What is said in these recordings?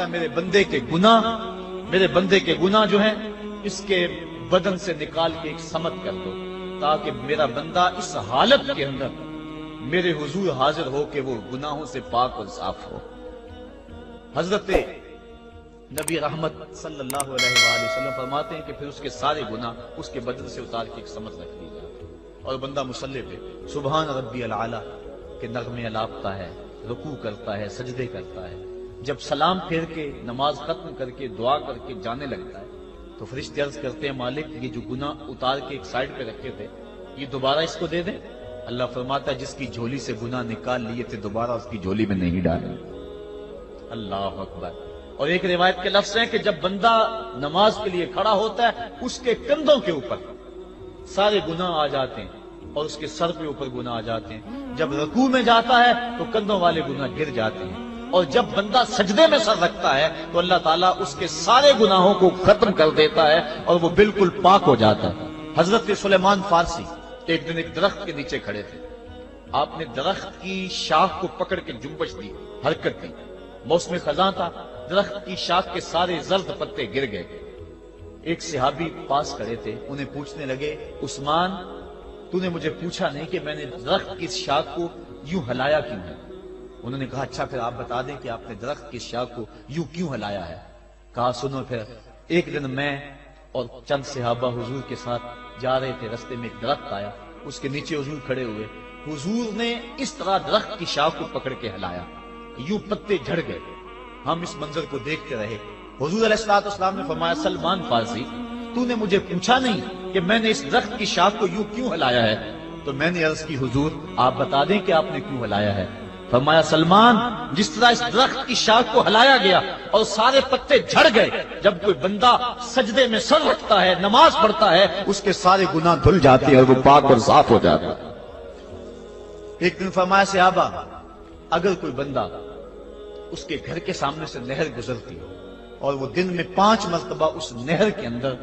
فرماتا ہے میرے بندے کے گناہ جو ہیں اس کے بدن سے نکال کے ایک سمت کر دو، تاکہ میرا بندہ اس حالت کے اندر میرے حضور حاضر ہو کہ وہ گناہوں سے پاک اور صاف ہو۔ حضرت نبی رحمت صلی اللہ علیہ وآلہ وسلم فرماتے ہیں کہ پھر اس کے سارے گناہ اس کے بدن سے اتار کے ایک سمت رکھ دی جاتی اور بندہ مصلی پہ سبحان ربی العالی کے نغمے الاپتا ہے، رکوع کرتا ہے، سجدے کرتا ہے۔ جب سلام پھیر کے نماز ختم کر کے دعا کر کے جانے لگتا ہے تو فرشتے عرض کرتے ہیں مالک یہ جو گناہ اتار کے ایک سائڈ پہ رکھے تھے یہ دوبارہ اس کو دے دیں؟ اللہ فرماتا ہے جس کی جھولی سے گناہ نکال لیے تھے دوبارہ اس کی جھولی میں نہیں ڈالیں۔ اللہ اکبر۔ اور ایک روایت کے لفظ ہیں کہ جب بندہ نماز کے لیے کھڑا ہوتا ہے اس کے کندھوں کے اوپر سارے گناہ آ جاتے ہیں اور اس کے سر کے اوپر گناہ آ جاتے ہیں۔ جب رکوع میں جاتا ہے تو کندھوں والے گناہ گر جاتے ہیں، اور جب بندہ سجدے میں سر رکھتا ہے تو اللہ تعالیٰ اس کے سارے گناہوں کو ختم کر دیتا ہے اور وہ بالکل پاک ہو جاتا ہے۔ حضرت سلیمان فارسی ایک دن ایک درخت کے نیچے کھڑے تھے، آپ نے درخت کی شاخ کو پکڑ کے جنبش دی، حرکت دی، موسم خزاں تھا، درخت کی شاخ کے سارے زرد پتے گر گئے۔ ایک صحابی پاس کھڑے تھے، انہیں پوچھنے لگے عثمان تو نے مجھے پوچھا نہیں کہ میں نے درخت کی شاخ کو یوں ہلایا کیوں ہے؟ انہوں نے کہا اچھا پھر آپ بتا دیں کہ آپ نے درخت کی شاخ کو یوں کیوں ہلایا ہے؟ کہا سنو پھر ایک دن میں اور چند صحابہ حضور کے ساتھ جا رہے تھے، رستے میں ایک درخت آیا، اس کے نیچے حضور کھڑے ہوئے، حضور نے اس طرح درخت کی شاخ کو پکڑ کے ہلایا، یوں پتے جھڑ گئے، ہم اس منظر کو دیکھتے رہے۔ حضور علیہ السلام نے فرمایا سلمان فارسی تو نے مجھے پوچھا نہیں کہ میں نے اس درخت کی شاخ کو یوں کیوں ہلایا ہے؟ تو میں نے عرض کی حضور آپ بتا دیں کہ آپ نے کیوں ہلایا ہے؟ فرمایا سلمان جس طرح اس درخت کی شاخ کو ہلایا گیا اور سارے پتے جھڑ گئے، جب کوئی بندہ سجدے میں سر رکھتا ہے نماز پڑھتا ہے اس کے سارے گناہ دھل جاتے ہیں اور وہ پاک اور صاف ہو جاتا ہے۔ ایک دن فرمایا صحابہ اگر کوئی بندہ اس کے گھر کے سامنے سے نہر گزرتی اور وہ دن میں 5 مرتبہ اس نہر کے اندر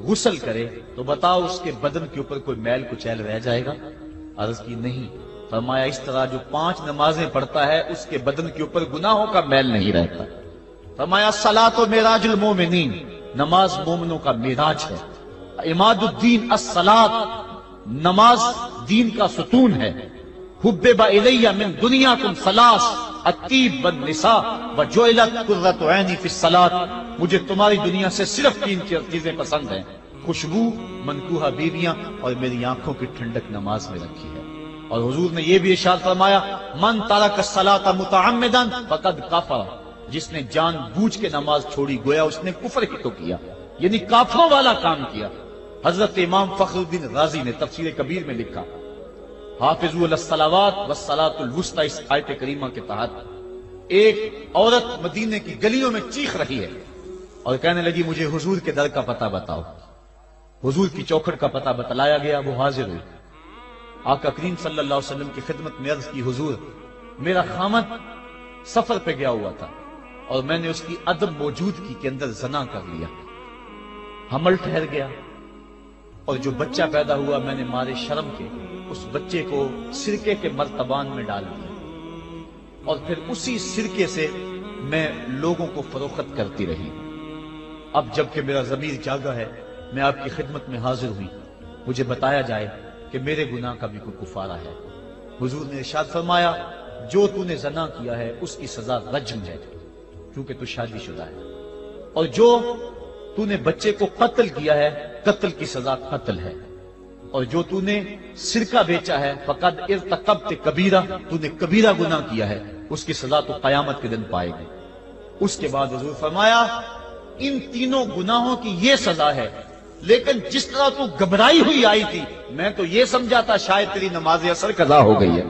غسل کرے تو بتاؤ اس کے بدن کے اوپر کوئی میل کچیل رہ جائے گا؟ عرض کی نہیں۔ فرمایا اس طرح جو 5 نمازیں پڑھتا ہے اس کے بدن کے اوپر گناہوں کا میل نہیں رہتا۔ فرمایا الصلاۃ معراج المومنین، نماز مومنوں کا معراج ہے۔ عماد الدین الصلاۃ، نماز دین کا ستون ہے۔ حبب الی من دنیاکم ثلاث الطیب والنساء وجعلت قرۃ عینی فی الصلاۃ، مجھے تمہاری دنیا سے صرف 3 چیزیں پسند ہیں، خوشبو، منکوحہ بیویاں اور میری آنکھوں کی ٹھنڈک نماز میں رکھی ہے۔ اور حضور نے یہ بھی ارشاد فرمایا من ترک الصلاۃ متعمدا فقد کفر، جس نے جان بوجھ کے نماز چھوڑی گویا اس نے کفر ہی تو کیا، یعنی کافروں والا کام کیا۔ حضرت امام فخر الدین رازی نے تفسیر کبیر میں لکھا حافظوا علی الصلوات والصلاۃ الوسطی، اس آیت کریمہ کے تحت ایک عورت مدینے کی گلیوں میں چیخ رہی ہے اور کہنے لگی مجھے حضور کے در کا پتہ بتاؤ۔ حضور کی چوکھٹ کا پتہ بتلایا گیا، وہ حاضر ہوئی۔ آقا کریم صلی اللہ علیہ وسلم کی خدمت میں عرض کی حضور میرا خامد سفر پہ گیا ہوا تھا اور میں نے اس کی عدم موجودگی کے اندر زنا کر لیا، حمل ٹھہر گیا اور جو بچہ پیدا ہوا میں نے مارے شرم کے اس بچے کو سرکے کے مرتبان میں ڈال دیا اور پھر اسی سرکے سے میں لوگوں کو فروخت کرتی رہی۔ اب جب کہ میرا ضمیر جاگا ہے میں آپ کی خدمت میں حاضر ہوئی، مجھے بتایا جائے کہ میرے گناہ کا بھی کوئی کفارہ ہے۔ حضور نے ارشاد فرمایا جو تو نے زنا کیا ہے اس کی سزا رجم ہے کیونکہ تو شادی شدہ ہے، اور جو تو نے بچے کو قتل کیا ہے قتل کی سزا قتل ہے، اور جو تو نے سرکہ بیچا ہے فقد ارتکبت کبیرہ، تو نے کبیرہ گناہ کیا ہے، اس کی سزا تو قیامت کے دن پائے گی۔ اس کے بعد حضور فرمایا ان تینوں گناہوں کی یہ سزا ہے، لیکن جس طرح تو گھبرائی ہوئی آئی تھی میں تو یہ سمجھا تھا شاید تیری نماز اثر قضا ہو گئی ہے۔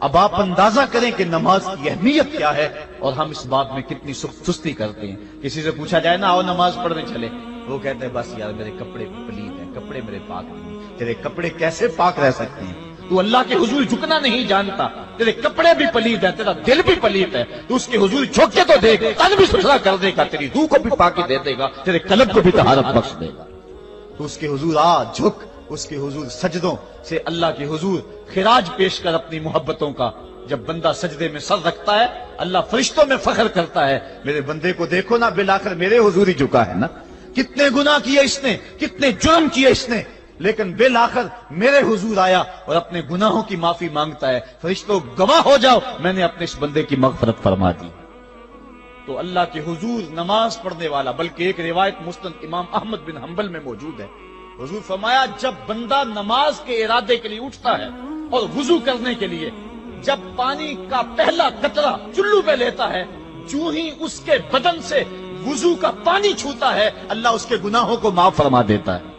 اب آپ اندازہ کریں کہ نماز کی اہمیت کیا ہے اور ہم اس بات میں کتنی سستی کرتے ہیں۔ کسی سے پوچھا جائے نا آؤ نماز پڑھنے چلے، وہ کہتے ہیں بس یار میرے کپڑے پلید ہیں، کپڑے میرے پاک نہیں۔ تیرے کپڑے کیسے پاک رہ سکتے ہیں؟ تو اللہ کے حضور جھکنا نہیں جانتا، تیرے کپڑے بھی پلید ہیں، تیرا دل بھی پلید ہے، تو اس کے حضور جھک کے تو دیکھ، تن بھی ستھرا کر دے گا، تیری روح کو بھی پاکی دے دے گا، تیرے قلب کو بھی طہارت بخش دے گا۔ تو اس کے حضور آ جھک، اس کے حضور سجدوں سے اللہ کے حضور خراج پیش کر اپنی محبتوں کا، جب بندہ سجدے میں سر رکھتا ہے اللہ فرشتوں میں فخر کرتا ہے، میرے بندے کو دیکھو نا، بالآخر میرے حضور ہی جھکا ہے نا، کتنے گناہ کیے اس نے، کتنے جرم کیے اس نے، لیکن بالآخر میرے حضور آیا اور اپنے گناہوں کی معافی مانگتا ہے، فرشتوں گواہ ہو جاؤ میں نے اپنے اس بندے کی مغفرت فرما دی۔ تو اللہ کے حضور نماز پڑھنے والا، بلکہ ایک روایت مسند امام احمد بن حنبل میں موجود ہے، حضور فرمایا جب بندہ نماز کے ارادے کے لیے اٹھتا ہے اور وضو کرنے کے لیے جب پانی کا پہلا قطرہ چلو پہ لیتا ہے، جو ہی اس کے بدن سے وضو کا پانی چھوتا ہے اللہ اس کے گناہوں کو معاف فرما دیتا ہے۔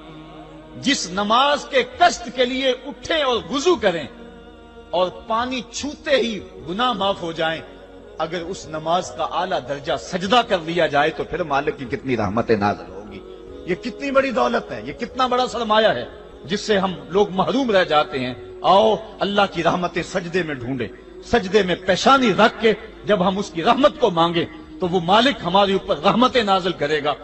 جس نماز کے قصد کے لیے اٹھیں اور وضو کریں اور پانی چھوتے ہی گناہ معاف ہو جائیں، اگر اس نماز کا اعلیٰ درجہ سجدہ کر لیا جائے تو پھر مالک کی کتنی رحمت نازل ہوگی، یہ کتنی بڑی دولت ہے، یہ کتنا بڑا سرمایہ ہے جس سے ہم لوگ محروم رہ جاتے ہیں۔ آؤ اللہ کی رحمتیں سجدے میں ڈھونڈیں، سجدے میں پیشانی رکھ کے جب ہم اس کی رحمت کو مانگیں تو وہ مالک ہمارے اوپر رحمتیں نازل کرے گا۔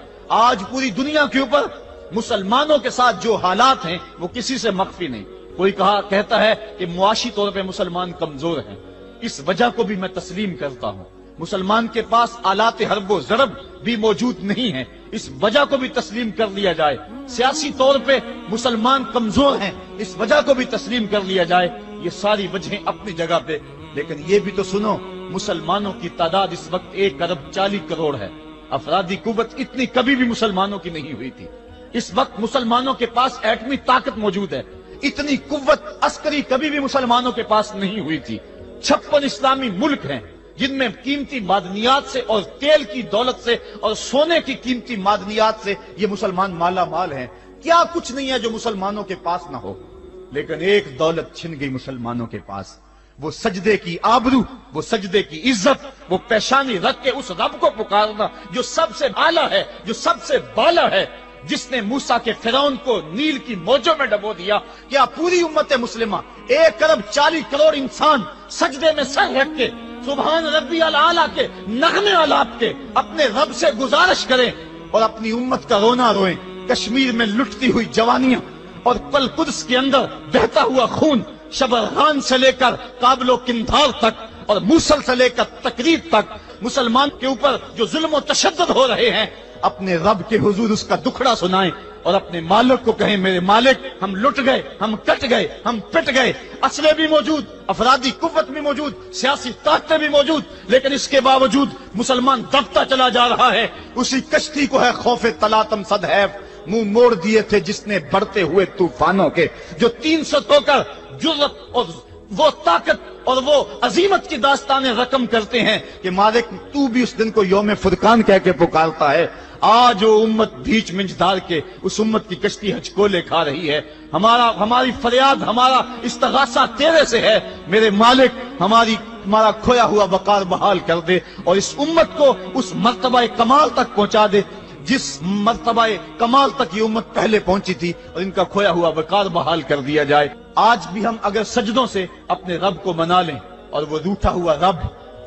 آج پوری دنیا کے اوپر مسلمانوں کے ساتھ جو حالات ہیں وہ کسی سے مخفی نہیں، کوئی کہتا ہے کہ معاشی طور پہ مسلمان کمزور ہیں، اس وجہ کو بھی میں تسلیم کرتا ہوں، مسلمان کے پاس آلات حرب و ضرب بھی موجود نہیں ہیں، اس وجہ کو بھی تسلیم کر لیا جائے، سیاسی طور پہ مسلمان کمزور ہیں، اس وجہ کو بھی تسلیم کر لیا جائے، یہ ساری وجہیں اپنی جگہ پہ، لیکن یہ بھی تو سنو مسلمانوں کی تعداد اس وقت 1 ارب 40 کروڑ ہے، افرادی قوت اتنی کبھی بھی مسلمانوں کی نہیں ہوئی تھی، اس وقت مسلمانوں کے پاس ایٹمی طاقت موجود ہے، اتنی قوت عسکری کبھی بھی مسلمانوں کے پاس نہیں ہوئی تھی، 56 اسلامی ملک ہیں جن میں قیمتی معدنیات سے اور تیل کی دولت سے اور سونے کی قیمتی معدنیات سے یہ مسلمان مالا مال ہیں، کیا کچھ نہیں ہے جو مسلمانوں کے پاس نہ ہو، لیکن ایک دولت چھن گئی مسلمانوں کے پاس، وہ سجدے کی آبرو، وہ سجدے کی عزت، وہ پیشانی رکھ کے اس رب کو پکارنا جو سب سے اعلیٰ ہے، جو سب سے بالا ہے، جس نے موسیٰ کے فرعون کو نیل کی موجوں میں ڈبو دیا۔ کیا پوری امت مسلمہ 1 ارب 40 کروڑ انسان سجدے میں سر رکھ کے سبحان ربی الاعلیٰ کے نغمے آلات کے اپنے رب سے گزارش کریں اور اپنی امت کا رونا روئیں؟ کشمیر میں لٹتی ہوئی جوانیاں اور کل قدس کے اندر بہتا ہوا خون، شبرغان سے لے کر کابل و قندھار تک اور موصل سے لے کر تکریب تک مسلمان کے اوپر جو ظلم و تشدد ہو رہے ہیں، اپنے رب کے حضور اس کا دکھڑا سنائیں اور اپنے مالک کو کہیں میرے مالک ہم لٹ گئے، ہم کٹ گئے، ہم پٹ گئے، اسلحے بھی موجود، افرادی قوت بھی موجود، سیاسی طاقتیں بھی موجود، لیکن اس کے باوجود مسلمان دبتا چلا جا رہا ہے۔ اسی کشتی کو ہے خوف تلاطم صدحیف منہ موڑ دیے تھے جس نے بڑھتے ہوئے طوفانوں کے، جو 300 ہو کر جرأت اور وہ طاقت اور وہ عظیمت کی داستانیں رقم کرتے ہیں کہ مالک تو بھی اس دن کو یوم فرقان کہہ کے پکارتا ہے۔ آج وہ امت بیچ منج دار کے اس امت کی کشتی ہچکولے کھا رہی ہے۔ ہماری فریاد، ہمارا استغاثہ تیرے سے ہے، میرے مالک ہمارا کھویا ہوا وقار بحال کر دے اور اس امت کو اس مرتبہ کمال تک پہنچا دے جس مرتبہ کمال تک یہ امت پہلے پہنچی تھی، اور ان کا کھویا ہوا وقار بحال کر دیا جائے۔ آج بھی ہم اگر سجدوں سے اپنے رب کو منا لیں اور وہ روٹھا ہوا رب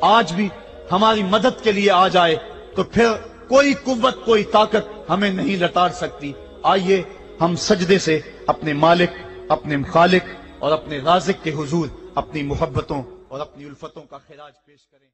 آج بھی ہماری مدد کے لیے آ جائے تو پھر کوئی قوت، کوئی طاقت ہمیں نہیں لتاڑ سکتی۔ آئیے ہم سجدے سے اپنے مالک، اپنے خالق اور اپنے رازق کے حضور اپنی محبتوں اور اپنی الفتوں کا خراج پیش کریں۔